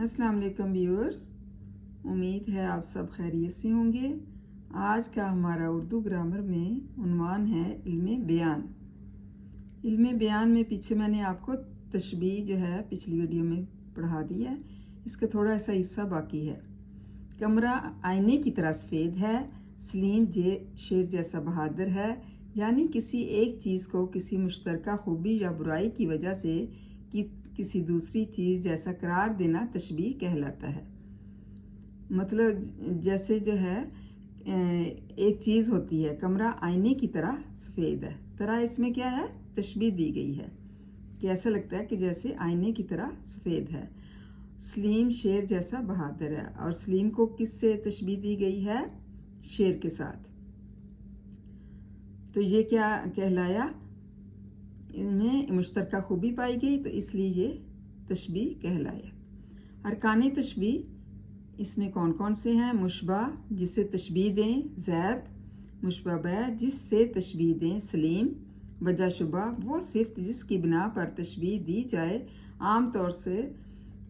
अस्सलाम वालेकुम व्यूअर्स, उम्मीद है आप सब खैरियत से होंगे। आज का हमारा उर्दू ग्रामर में उन्वान है इल्मे बयान। इल्मे बयान में पीछे मैंने आपको तशबीह जो है पिछली वीडियो में पढ़ा दी है, इसका थोड़ा सा हिस्सा बाकी है। कमरा आईने की तरह सफ़ेद है, सलीम शेर जैसा बहादुर है, यानी किसी एक चीज़ को किसी मुश्तरका खूबी या बुराई की वजह से किसी दूसरी चीज़ जैसा करार देना तशबीह कहलाता है। मतलब जैसे जो है एक चीज़ होती है, कमरा आईने की तरह सफ़ेद है, तरह इसमें क्या है, तशबीह दी गई है कि ऐसा लगता है कि जैसे आईने की तरह सफ़ेद है। सलीम शेर जैसा बहादुर है, और सलीम को किससे तशबीह दी गई है, शेर के साथ। तो ये क्या कहलाया, इनमें मुश्तरका खूबी पाई गई, तो इसलिए ये तशबीह कहलाया। अरकान तशबीह इसमें कौन कौन से हैं? मुशबा जिसे तशबीह दें, ज़ैद। मुशबा बै जिससे तशबीह दें, सलीम। वजह शुबा वो सिफ्त जिसकी बिना पर तशबीह दी जाए। आम तौर से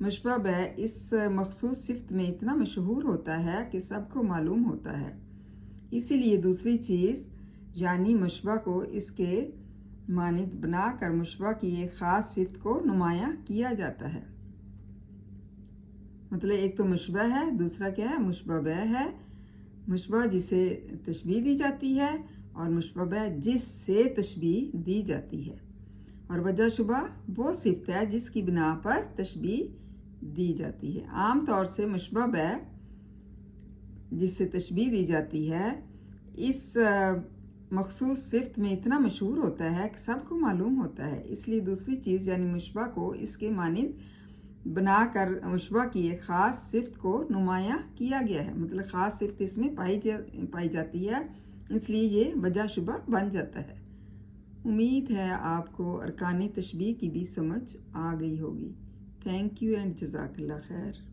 मुशबा बै इस मखसूस सिफ्त में इतना मशहूर होता है कि सबको मालूम होता है, इसीलिए दूसरी चीज़ यानी मुशबा को इसके मानिद बनाकर मुशबा की एक ख़ास सिफ्त को नुमायाँ किया जाता है। मतलब एक तो मुशबा है, दूसरा क्या है, मुशबा बै है। मुशबा जिसे तशबीह दी जाती है, और मुशबा बै जिससे तशबीह दी जाती है। और वजह शुबा वो सिफ्त है जिसकी बिना पर तशबीह दी जाती है। आम तौर से मुशबा बै जिससे तशबीह दी जाती है इस मखसूस सिफ्त में इतना मशहूर होता है कि सबको मालूम होता है, इसलिए दूसरी चीज़ यानी मुशबा को इसके मानिद बनाकर मुशबा की एक ख़ास सिफ्त को नुमायाँ किया गया है। मतलब ख़ास सिफ्त इसमें पाई जाती है, इसलिए ये वजह शुबा बन जाता है। उम्मीद है आपको अरकान तशबीह की भी समझ आ गई होगी। थैंक यू एंड जज़ाकल्लाह खैर।